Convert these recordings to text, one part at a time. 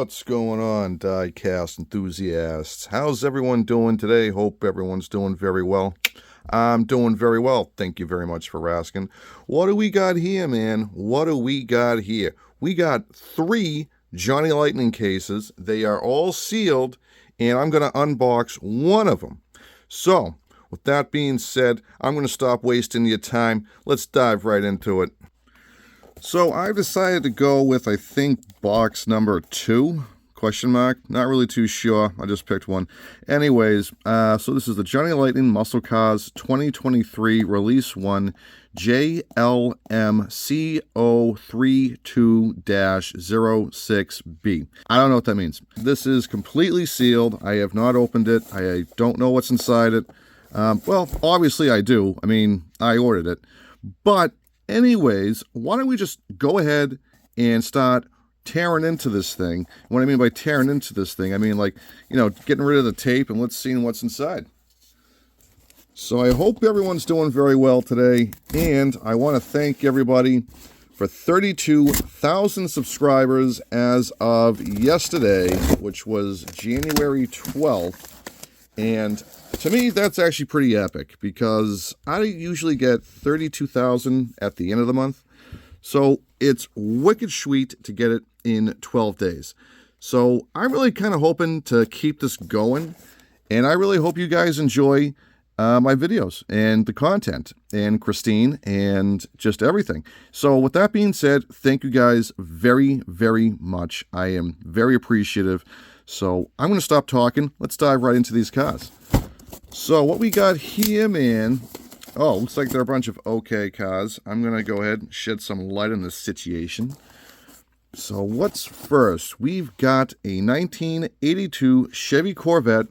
What's going on, diecast enthusiasts? How's everyone doing today? Hope everyone's doing very well. I'm doing very well. Thank you very much for asking. What do we got here, man? What do we got here? We got 3 Johnny Lightning cases. They are all sealed, and I'm going to unbox one of them. So, with that being said, I'm going to stop wasting your time. Let's dive right into it. So I've decided to go with, I think, box number 2, question mark. Not really too sure. I just picked one. Anyways, so this is the Johnny Lightning Muscle Cars 2023 Release 1 JLMCO32-06B. I don't know what that means. This is completely sealed. I have not opened it. I don't know what's inside it. Well, obviously I do. I mean, I ordered it. But anyways, why don't we just go ahead and start tearing into this thing. What I mean by tearing into this thing, I mean like, getting rid of the tape and let's see what's inside. So I hope everyone's doing very well today, and I want to thank everybody for 32,000 subscribers as of yesterday, which was January 12th. And to me, that's actually pretty epic because I usually get 32,000 at the end of the month. So it's wicked sweet to get it in 12 days. So I'm really kind of hoping to keep this going. And I really hope you guys enjoy my videos and the content and Christine and just everything. So with that being said, thank you guys very, very much. I am very appreciative. So I'm going to stop talking. Let's dive right into these cars. So what we got here, man, looks like they're a bunch of okay cars. I'm going to go ahead and shed some light on this situation. So what's first? We've got a 1982 Chevy Corvette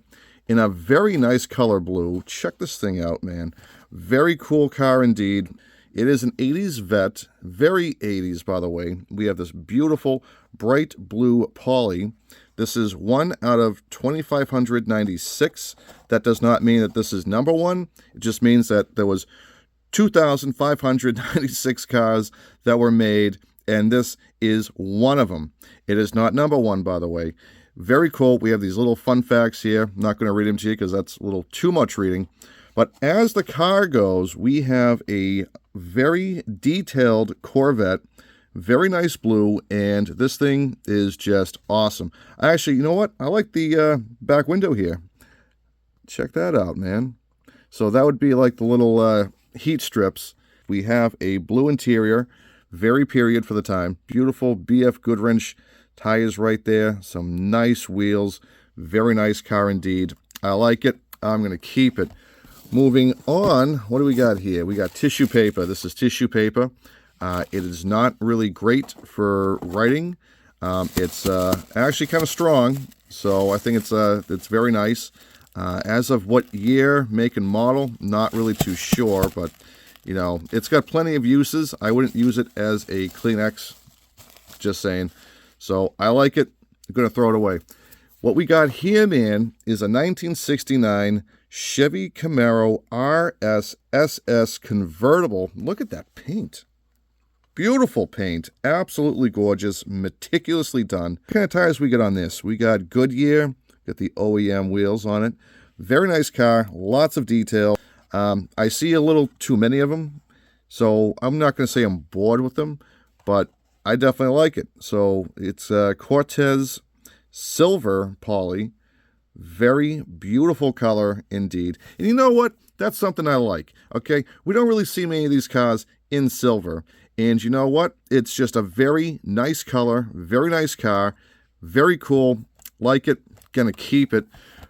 in a very nice color blue. Check this thing out, man. Very cool car indeed. It is an 80s vet, very 80s, by the way. We have this beautiful bright blue poly. This is 1 out of 2,596. That does not mean that this is number 1. It just means that there was 2,596 cars that were made, and this is one of them. It is not number 1, by the way. Very cool. We have these little fun facts here. I'm not going to read them to you because that's a little too much reading. But as the car goes, we have a very detailed Corvette. Very nice blue, and this thing is just awesome. Actually, you know what? I like the back window here. Check that out, man. So that would be like the little heat strips. We have a blue interior, very period for the time. Beautiful BF Goodwrench tires right there. Some nice wheels. Very nice car indeed. I like it. I'm going to keep it. Moving on, what do we got here? We got tissue paper. This is tissue paper. It is not really great for writing. It's actually kind of strong, so I think it's very nice. As of what year, make, and model, not really too sure, but it's got plenty of uses. I wouldn't use it as a Kleenex, just saying. So I like it. I'm going to throw it away. What we got here, man, is a 1969 Chevy Camaro RSSS convertible. Look at that paint. Beautiful paint, absolutely gorgeous, meticulously done. What kind of tires we got on this? We got Goodyear, got the OEM wheels on it. Very nice car, lots of detail. I see a little too many of them, so I'm not going to say I'm bored with them, but I definitely like it. So it's Cortez Silver Poly. Very beautiful color indeed. And you know what? That's something I like, okay? We don't really see many of these cars in silver. And you know what? It's just a very nice color, very nice car, very cool. Like it, gonna keep it.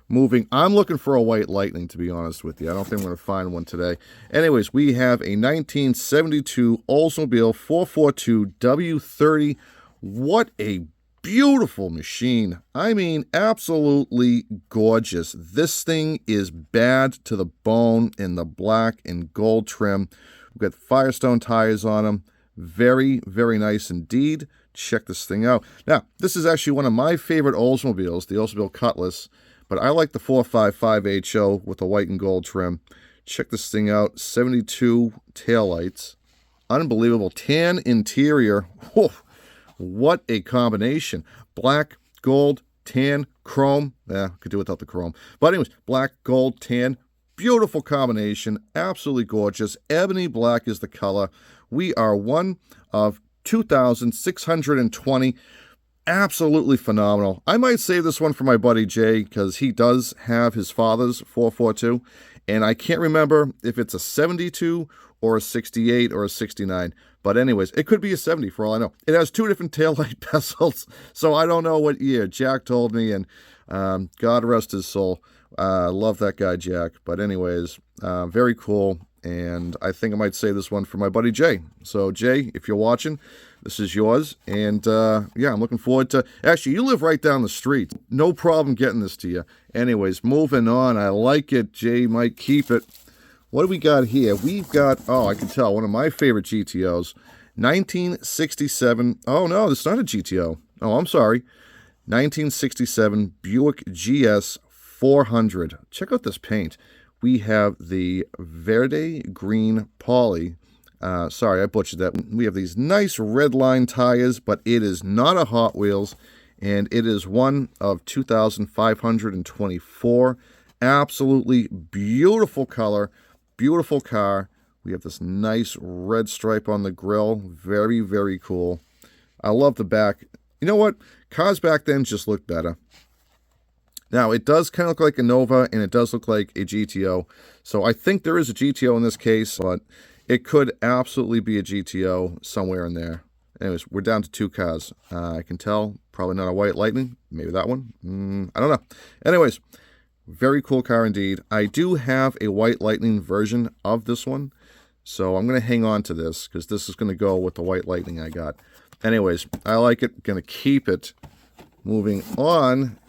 Moving, I'm looking for a white Lightning, to be honest with you. I don't think I'm gonna find one today. Anyways, we have a 1972 Oldsmobile 442 W30. What a beautiful machine. I mean, absolutely gorgeous. This thing is bad to the bone in the black and gold trim. We've got Firestone tires on them. Very, very nice indeed. Check this thing out. Now, this is actually one of my favorite Oldsmobiles, the Oldsmobile Cutlass, but I like the 455 HO with the white and gold trim. Check this thing out. 72 taillights. Unbelievable. Tan interior. Whew. What a combination. Black, gold, tan, chrome. Could do without the chrome. But anyways, black, gold, tan. Beautiful combination. Absolutely gorgeous. Ebony black is the color. We are one of 2,620. Absolutely phenomenal. I might save this one for my buddy Jay because he does have his father's 442. And I can't remember if it's a 72 or a 68 or a 69. But anyways, it could be a 70 for all I know. It has 2 different taillight bezels, so I don't know what year. Jack told me, and God rest his soul. Love that guy, Jack. But anyways, very cool. And I think I might save this one for my buddy Jay. So Jay, if you're watching, this is yours. And yeah, I'm looking forward to... Actually, you live right down the street. No problem getting this to you. Anyways, moving on. I like it. Jay might keep it. What do we got here? We've got, oh, I can tell, one of my favorite GTOs. 1967. Oh, no, it's not a GTO. Oh, I'm sorry. 1967 Buick GS 400. Check out this paint. We have the Verde Green Poly. Sorry, I butchered that. We have these nice red line tires, but it is not a Hot Wheels, and it is one of 2,524. Absolutely beautiful color, beautiful car. We have this nice red stripe on the grill. Very, very cool. I love the back. You know what? Cars back then just looked better. Now, it does kind of look like a Nova, and it does look like a GTO. So I think there is a GTO in this case, but it could absolutely be a GTO somewhere in there. Anyways, we're down to 2 cars. I can tell, probably not a White Lightning. Maybe that one. I don't know. Anyways, very cool car indeed. I do have a White Lightning version of this one. So I'm going to hang on to this because this is going to go with the White Lightning I got. Anyways, I like it. Going to keep it. Moving on.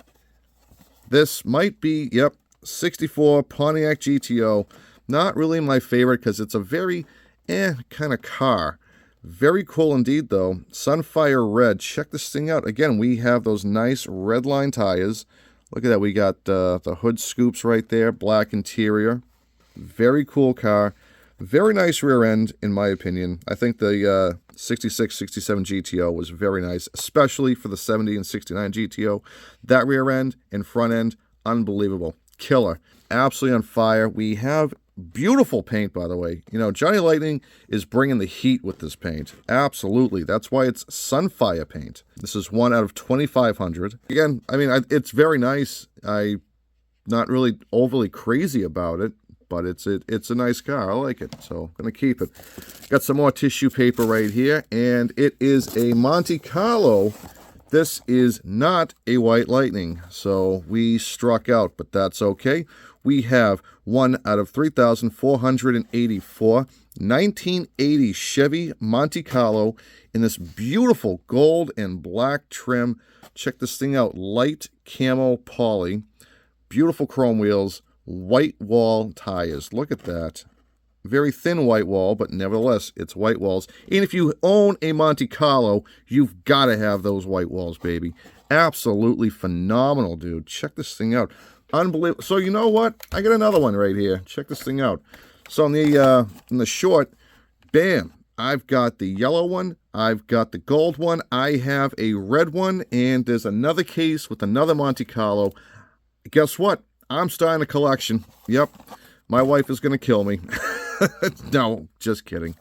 This might be, yep, 64 Pontiac GTO. Not really my favorite because it's a very kind of car. Very cool indeed, though. Sunfire Red. Check this thing out. Again, we have those nice red line tires. Look at that. We got the hood scoops right there. Black interior. Very cool car. Very nice rear end, in my opinion. I think the 66, 67 GTO was very nice, especially for the 70 and 69 GTO. That rear end and front end, unbelievable. Killer. Absolutely on fire. We have beautiful paint, by the way. You know, Johnny Lightning is bringing the heat with this paint. Absolutely. That's why it's Sunfire paint. This is 1 out of 2,500. Again, I mean, it's very nice. I'm not really overly crazy about it. But it's a nice car. I like it, so I'm going to keep it. Got some more tissue paper right here, and it is a Monte Carlo. This is not a White Lightning, so we struck out, but that's okay. We have 1 out of 3,484, 1980 Chevy Monte Carlo in this beautiful gold and black trim. Check this thing out, light camo poly, beautiful chrome wheels, white wall tires. Look at that. Very thin white wall, but nevertheless, it's white walls. And if you own a Monte Carlo, you've got to have those white walls, baby. Absolutely phenomenal, dude. Check this thing out. Unbelievable. So you know what? I got another one right here. Check this thing out. So in the short, bam, I've got the yellow one. I've got the gold one. I have a red one. And there's another case with another Monte Carlo. Guess what? I'm starting a collection. Yep. My wife is going to kill me. No, just kidding.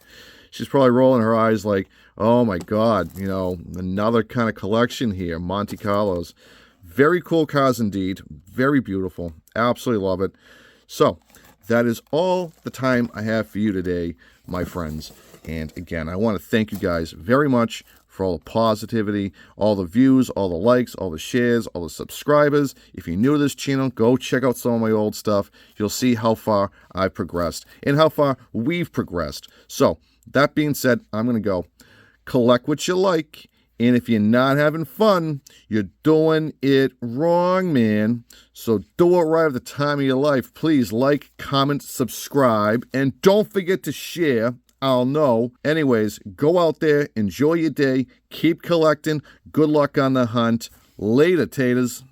She's probably rolling her eyes like, oh my God, you know, another kind of collection here. Monte Carlos. Very cool cars indeed. Very beautiful. Absolutely love it. So that is all the time I have for you today, my friends. And again, I want to thank you guys very much for all the positivity, all the views, all the likes, all the shares, all the subscribers. If you're new to this channel, go check out some of my old stuff. You'll see how far I've progressed and how far we've progressed. So that being said, I'm going to go collect what you like. And if you're not having fun, you're doing it wrong, man. So do it right at the time of your life. Please like, comment, subscribe, and don't forget to share. I'll know. Anyways, go out there, enjoy your day, keep collecting. Good luck on the hunt. Later, taters.